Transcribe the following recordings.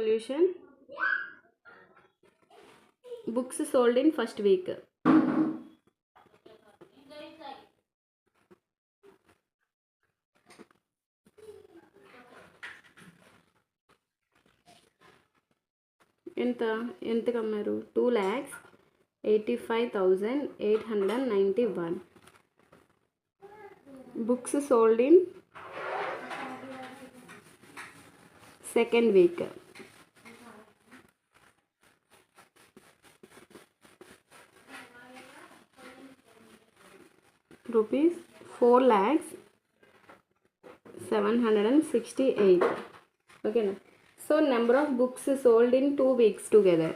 solution. Books sold in first week. ఎంత కమ్మారు? 2,85,891. Books sold in second week. Rupees 4,768. Okay na? So number of books sold in 2 weeks together.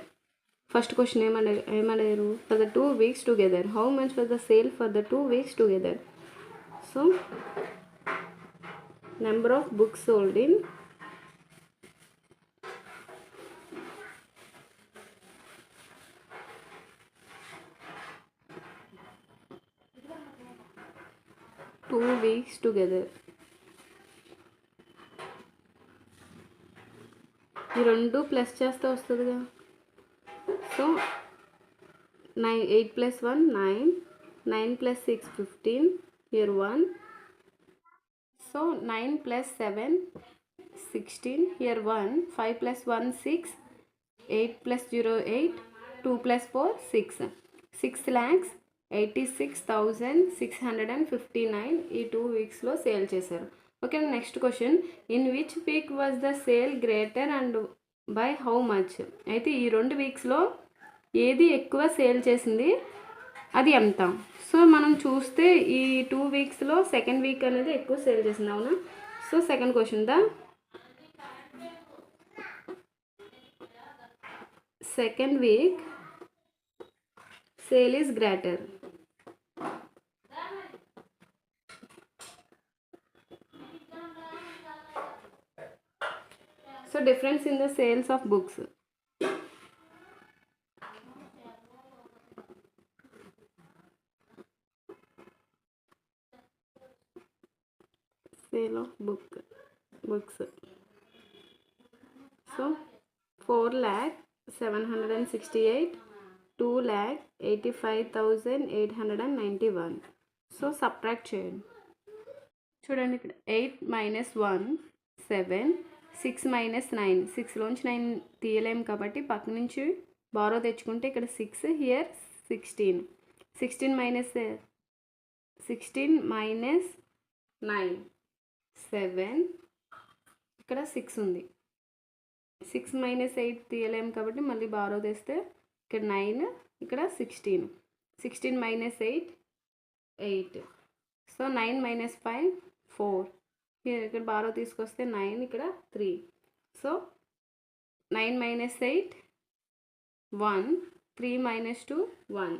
First question ఏమన్నారు? For the 2 weeks together, how much was the sale for the 2 weeks together? So number of books sold in two weeks together. ఈ రెండు plus చేస్తే వస్తుందిగా. So 8 + 1 9, 9 + 6 15, here 1. So 9 + 7 16, here 1. 5 + 1 6, 8 + 0 8, 2 + 4 6. 6,86,659 ఈ 2 వీక్స్లో sale చేశారు. Okay, next question, in which week was the sale greater and by how much? అయితే ఈ 2 వీక్స్లో ఏది ఎక్కువ సేల్ చేసింది, అది ఎంత? సో మనం చూస్తే ఈ 2 వీక్స్లో సెకండ్ వీక్ అనేది ఎక్కువ సేల్ చేసింది, అవునా? So second question, the second week sale is greater. So difference in the sales of books. Sale of books. So 4,768, 2,85,891. So subtract చేయండి. చూడండి ఇక్కడ 8 - 1 7, 6 - 9, 6లోంచి 9 తీయలేము కాబట్టి పక్క నుంచి బారో తెచ్చుకుంటే ఇక్కడ 6, హియర్ 16. 16 - 9 7, ఇక్కడ 6 ఉంది. 6 - 8 తీయలేము కాబట్టి మళ్ళీ బారో తెస్తే ఇక్కడ 9, ఇక్కడ 16. 16 - 8 8. సో 9 - 5 4. ఇక్కడ బారో తీసుకొస్తే 9, ఇక్కడ 3. సో 9 - 8 1, 3 - 2 1.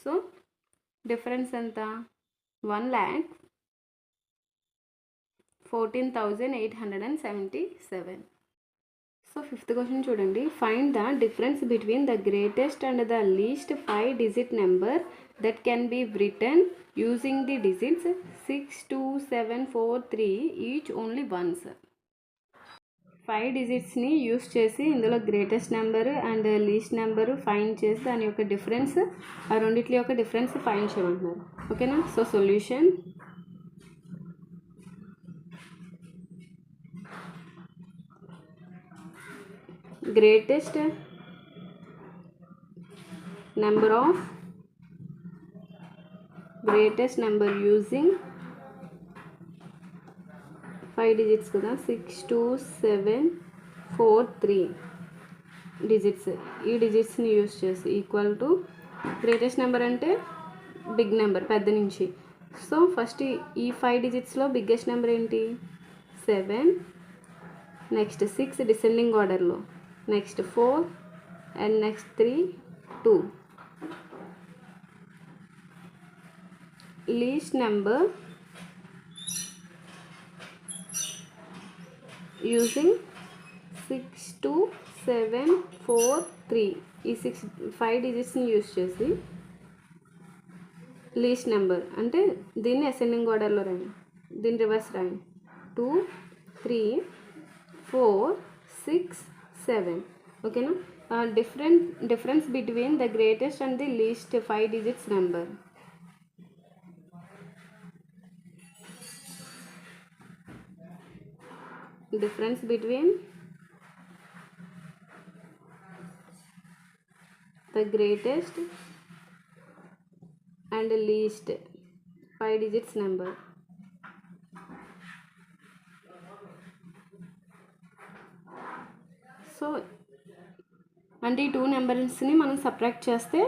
సో డిఫరెన్స్ ఎంత? 1,14,877. సో ఫిఫ్త్ క్వశ్చన్ చూడండి, find the difference between the greatest and the least 5 digit number that can be written using the digits 6, 2, 7, 4, 3 each only once. 5 digitsని use చేసి ఇందులో greatest number and least number find చేసి దాని యొక్క difference, ఆ రెండిట్ల యొక్క difference find చేయమంటున్నారు. ఓకేనా? So solution, greatest number using 5 digits కదా, 6, 2, 7, 4, 3 digits. ఈ డిజిట్స్ని యూస్ చేసి ఈక్వల్ టు గ్రేటెస్ట్ నెంబర్ అంటే బిగ్ నెంబర్, పెద్ద నుంచి. సో ఫస్ట్ ఈ 5 digitsలో బిగ్గెస్ట్ నెంబర్ ఏంటి? 7. నెక్స్ట్ 6 డిసెండింగ్ ఆర్డర్లో, next 4 and next 3 2. Least number using 6, 2, 7, 4, 3 ఈ 5 digitsని యూజ్ చేసి లీస్ట్ నెంబర్ అంటే దీన్ని అసెండింగ్ ఆర్డర్లో రాయండి, దీన్ని రివర్స్ రాయండి. 2, 3, 4, 6, 7. ఓకేనా. Difference between the greatest and the least 5 digits number. Difference between the greatest and least 5 digits number. So అంటే ఈ 2 నెంబర్స్ని మనం సబ్ట్రాక్ట్ చేస్తే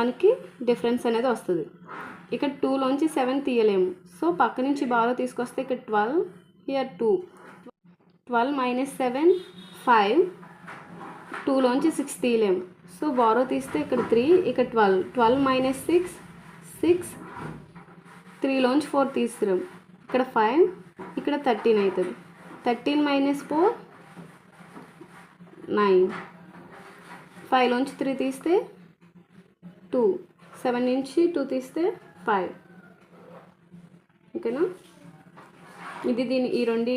మనకి డిఫరెన్స్ అనేది వస్తుంది. ఇక్కడ 2లోంచి 7 తీయలేము. సో పక్క నుంచి బాగా తీసుకొస్తే ఇక్కడ 12, హియర్ 2. 12 minus 7 5. 2లోంచి 6 తీయలేము. సో బారో తీస్తే ఇక్కడ 3, ఇక్కడ 12. 12 minus 6 6. 3లోంచి 4 తీస్తున్నాం. ఇక్కడ 5, ఇక్కడ 13 అవుతుంది. 13 minus 4 9. 5లోంచి 3 తీస్తే 2. 7 నుంచి 2 తీస్తే 5. ఓకేనా. ఇది ఈ రెండు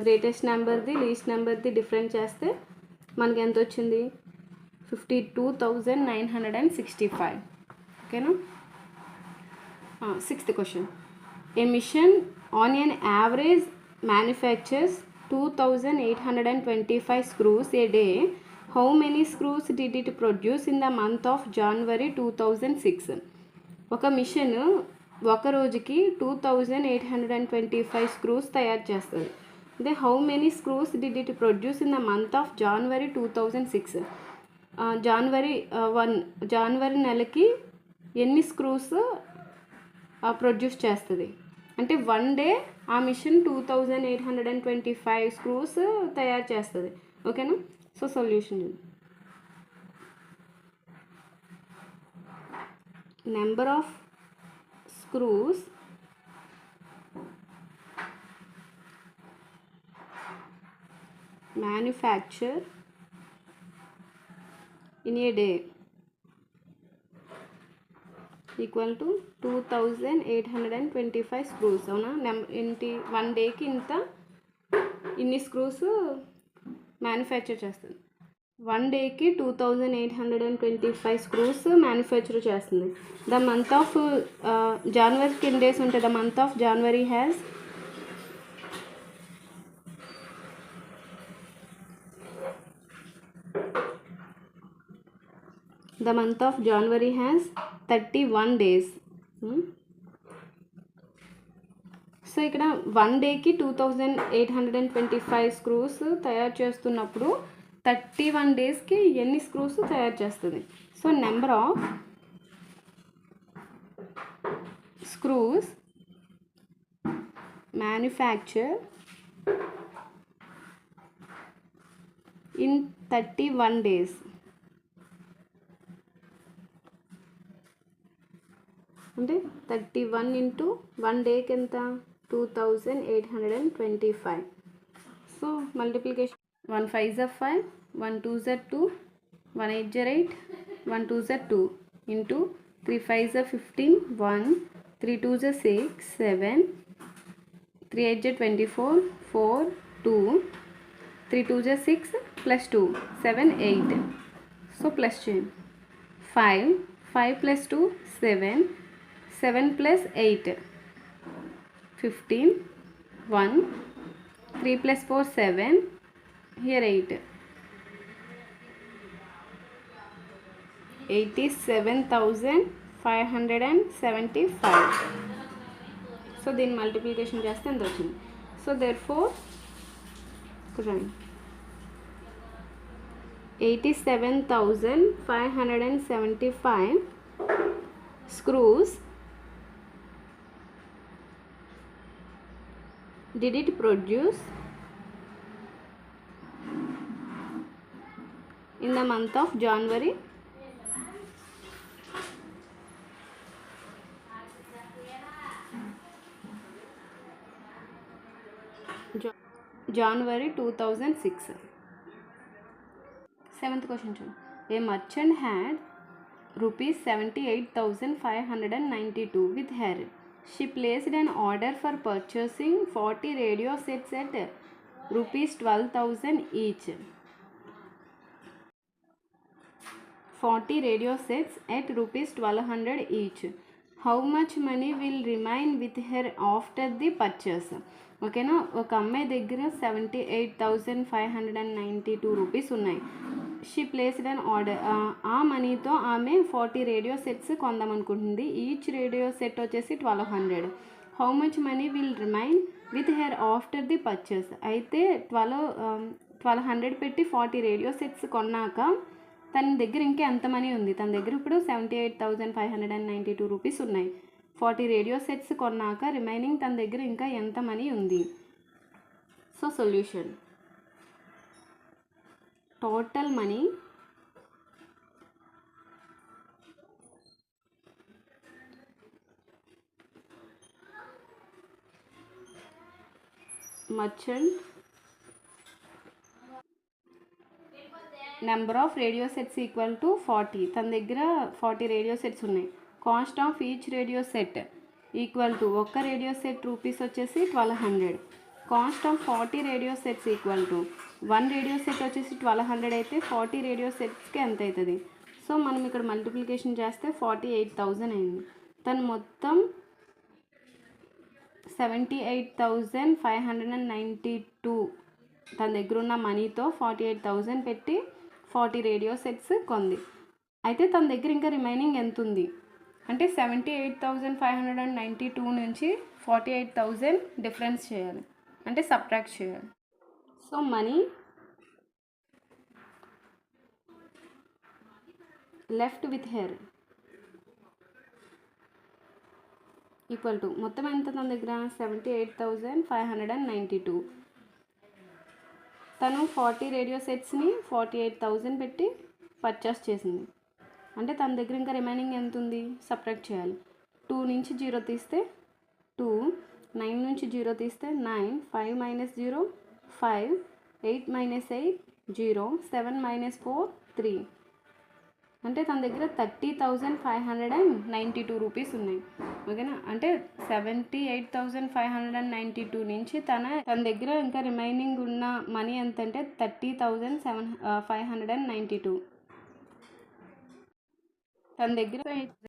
గ్రేటెస్ట్ నెంబర్ది లీస్ట్ నెంబర్ది డిఫరెన్స్ చేస్తే మనకి ఎంత వచ్చింది? 52,965. ఓకేనా. 6th question. A machine on an average manufactures 2,825 screws a day. How many screws did it produce in the month of January 2006? ఒక మిషన్ ఒక రోజుకి 2,825 స్క్రూస్ తయారు చేస్తుంది. అదే how many screws did it produce in the month of January 2006. జనవరి నెలకి ఎన్ని screws produce చేస్తుంది అంటే 1 డే ఆ మిషన్ 2,825 స్క్రూస్ తయారు చేస్తుంది. ఓకేనా. So solution number of screws manufacture in a day equal to 2,825 screws. అవునా. ఇంటి 1 డేకి ఇన్ని స్క్రూస్ మ్యానుఫ్యాక్చర్ చేస్తుంది. 1 డేకి 2,825 స్క్రూస్ మ్యానుఫ్యాక్చర్ చేస్తుంది. ద మంత్ ఆఫ్ జనవరికి ఎన్ని డేస్ ఉంటాయి? The month of January has the month of January has 31 days. So ఇక్కడ 1 డేకి 2,825 స్క్రూస్ తయారు చేస్తున్నప్పుడు 31 డేస్కి ఎన్ని స్క్రూస్ తయారు చేస్తుంది? So number of screws manufacture in 31 days. అంటే 31 into 1 డేకి ఎంత? 2,825. So multiplication 1 5s are 5, 1 2s are 2, 1 8s are 8, 1 2s are 2 into 3 5s are 15, 1 3 2s are 6 7, 3 8s are 24, 4 2, 3 2s are 6 plus 2 7 8. So plus chain 5 plus 2 7, 7 plus 8 15, 1 3 plus 4 7, here 8. 87,575. So దీన్ని multiplication చేస్తే ఎంత వచ్చింది? So therefore 87,575 screws did it produce in the month of January January 2006. 7th question. A merchant had rupees 78,592 with her. She placed an order for purchasing 40 radio sets at rupees 12,000 each. 40 radio sets at rupees 1200 each. How much money will remain with her after the purchase? ఓకేనా, ఒక అమ్మాయి దగ్గర 78,592 rupees ఉన్నాయి. She placed an order. ఆ మనీతో ఆమె 40 radio sets కొందామనుకుంటుంది. Each radio set వచ్చేసి 1200. How much money will remain with her after the purchase? అయితే 1200 పెట్టి 40 రేడియో సెట్స్ కొన్నాక తన దగ్గర ఇంకా ఎంత మనీ ఉంది? తన దగ్గర ఇప్పుడు 78,592 రూపీస్ ఉన్నాయి. 40 రేడియో సెట్స్ కొన్నాక రిమైనింగ్ తన దగ్గర ఇంకా ఎంత మనీ ఉంది? So solution, total money merchant number of radio sets equal to 40. తన దగ్గర 40 రేడియో సెట్స్ ఉన్నాయి. Cost of each radio set equal to ఒక్క రేడియో సెట్ రూపీస్ వచ్చేసి 1200. Cost of 40 radio sets equal to 1 radio set వచ్చేసి 1200 అయితే 40 radio సెట్స్కి ఎంత అవుతుంది? So మనం ఇక్కడ మల్టిప్లికేషన్ చేస్తే 48,000 అయింది. తను మొత్తం 78,592 తన దగ్గర ఉన్న మనీతో 48,000 పెట్టి 40 రేడియో సెట్స్ కొంది. అయితే తన దగ్గర ఇంకా రిమైనింగ్ ఎంత ఉంది అంటే 78,592 నుంచి 48,000 డిఫరెన్స్ చేయాలి, అంటే సబ్ట్రాక్ట్ చేయాలి. So money left with her equal to మొత్తం ఎంత తన దగ్గర 78,592. తను 40 రేడియో సెట్స్ని 48,000 పెట్టి పర్చేస్ చేసింది. అంటే తన దగ్గర ఇంకా రిమైనింగ్ ఎంత ఉంది? సబ్ట్రాక్ట్ చేయాలి. 2 నుంచి 0 తీస్తే 2, 9 నుంచి 0 తీస్తే 9, 5 మైనస్ 0 5, 8 మైనస్ 8 0, 7 మైనస్ 4 3. అంటే తన దగ్గర 30,592 రూపీస్ ఉన్నాయి. ఓకేనా, అంటే 78,592 నుంచి తన దగ్గర ఇంకా రిమైనింగ్ ఉన్న మనీ ఎంత అంటే 30,592. తన దగ్గర